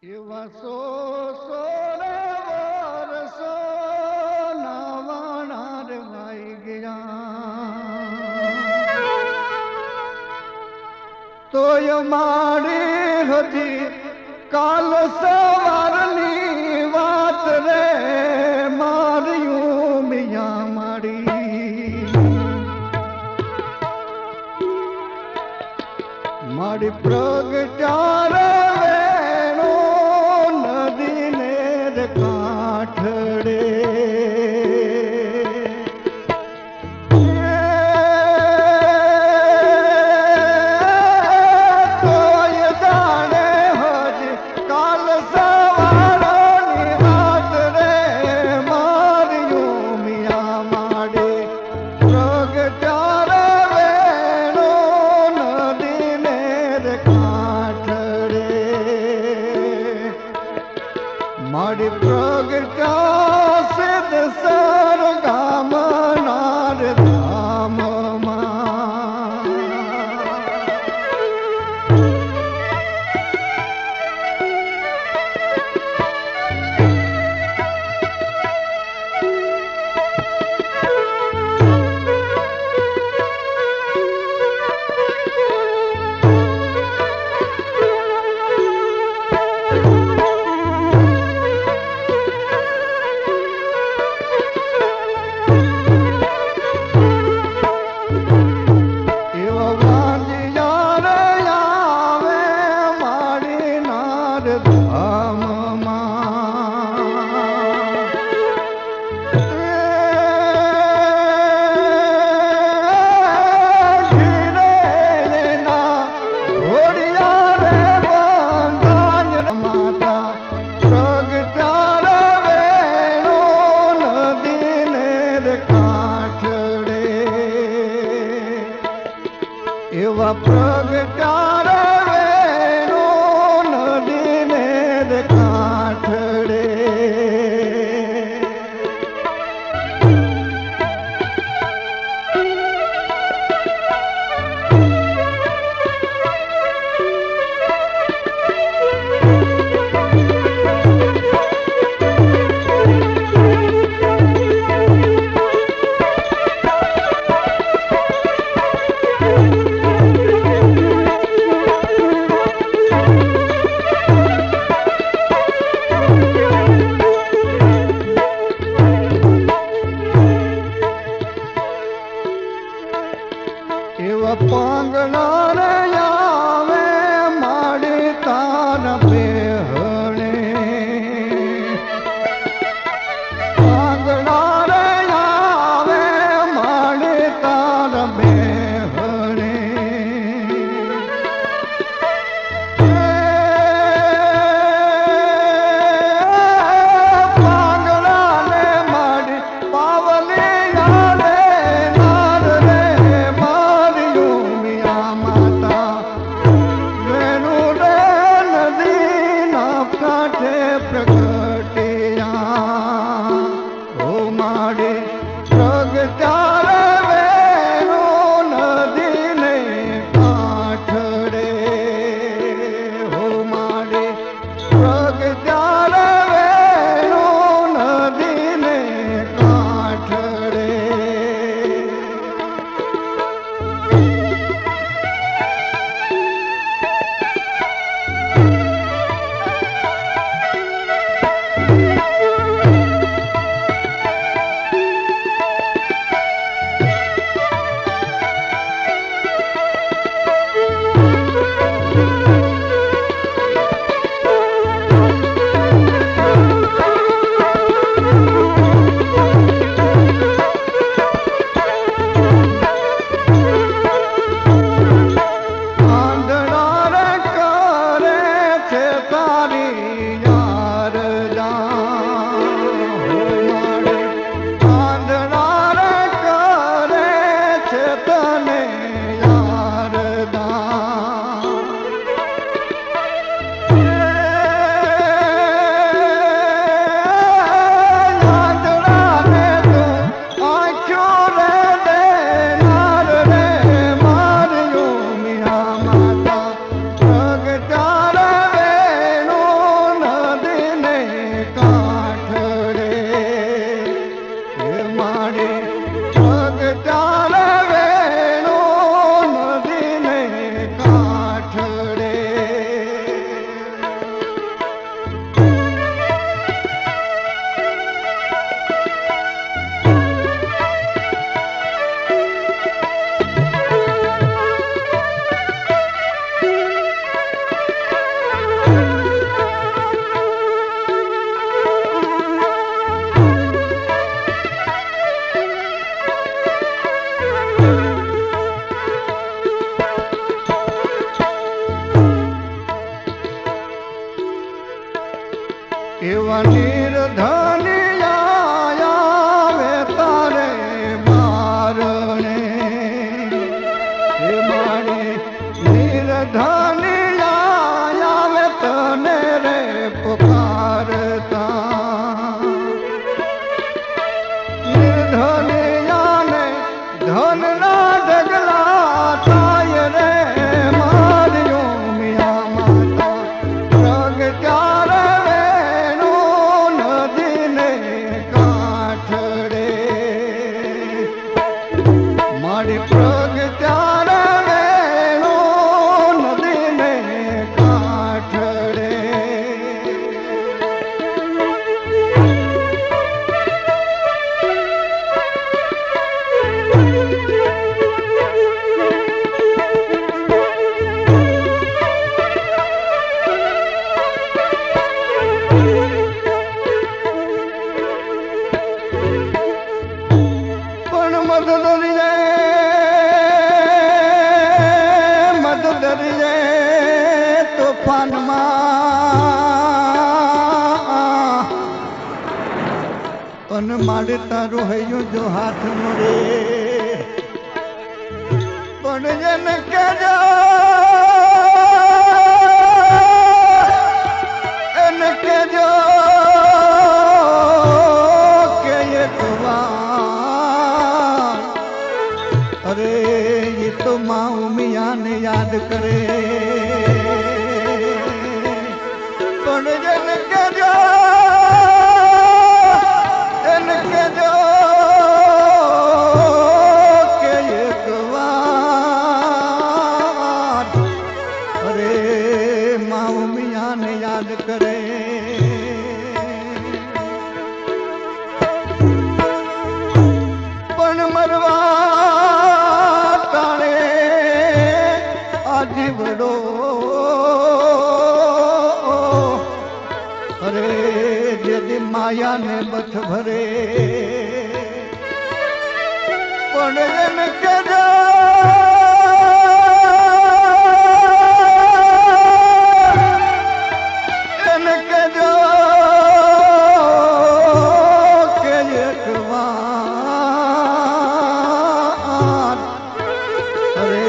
એવા સોરે વરસો નાવાણા રે વાઈ ગયા તોય મારી હતી કાલ સવારની વાત રે માર્યું મિયા મારી મારી પ્રગટાર કાઠડે તોય જાણે હજી કાલ સવારની વાત રે માર્યું મિયા માડે પ્રગટાર વેણો નદીને રે કાઠડે મારી પ્રગટા સિદ્ધ સર ગામનાર ધામમાં એવા પ્રગટાર વેણો નદીને એવા નિર્ધનિયા આવે તારે મારણે હે મારે નિર્ધનિયા આવે તને રે પુકારતા નિર્ધનિયાને ધનના ઢગલા થાય રે માર્યો મિયા માતા પ્રગટ્યા મારી પ્રગટ્યા વેણો નદીને કાંઠડે પણ મધ દરિયે તોફાનમાં પણ મારે તારો હૈયો જો હાથ મળે પણ જેને કેજો એને કેજો કે એક વાર અરે ये तो माँ मियाँ ने याद करे पण जन के जो के एक बार अरे माँ मियाँ ने याद करे पण मरवा ताणे जीवड़ो अरे यदि माया ने बथ भरे पण जन के जो के जो के एक बार अरे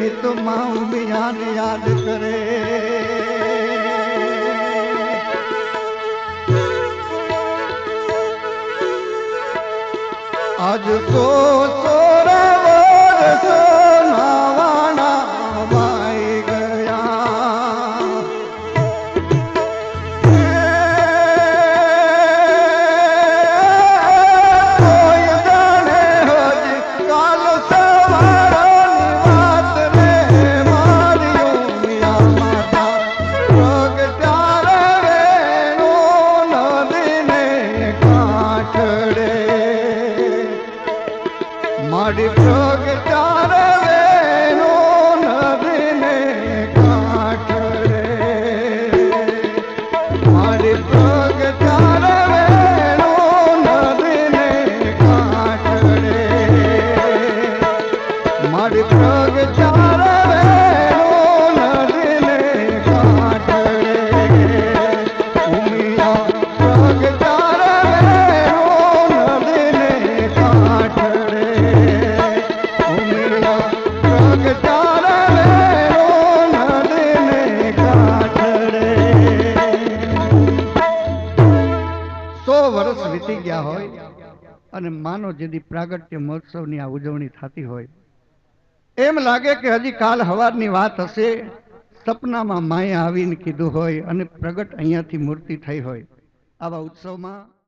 ये तो माँ मियाँ ने याद करे आज तो सोरवर सोनावाना वाई गया कोई जाने हज काल सवारनी बात रे मारियो मियाँ माता प्रगट्या वेणो नदीने कांठड़े मारी प्रगट्या वेणो नदीने कांठड़े मारी प्रगट्या वेणो नदीने कांठड़े मारी प्रगट्या वेणो नदीने कांठड़े उमिया प्रगट्या वेणो नदीने कांठड़े उमिया प्रगट्या वेणो नदीने कांठड़े 100 વર્ષ વીતી ગયા હોય અને માનો જેદી પ્રાગટ્ય મહોત્સવની આ ઉજવણી થતી હોય એમ લાગે કે હજી કાલ હવારની વાત હશે સપનામાં માએ આવીને કીધું હોય અને પ્રગટ અહીંયાથી મૂર્તિ થઈ હોય આવા ઉત્સવમાં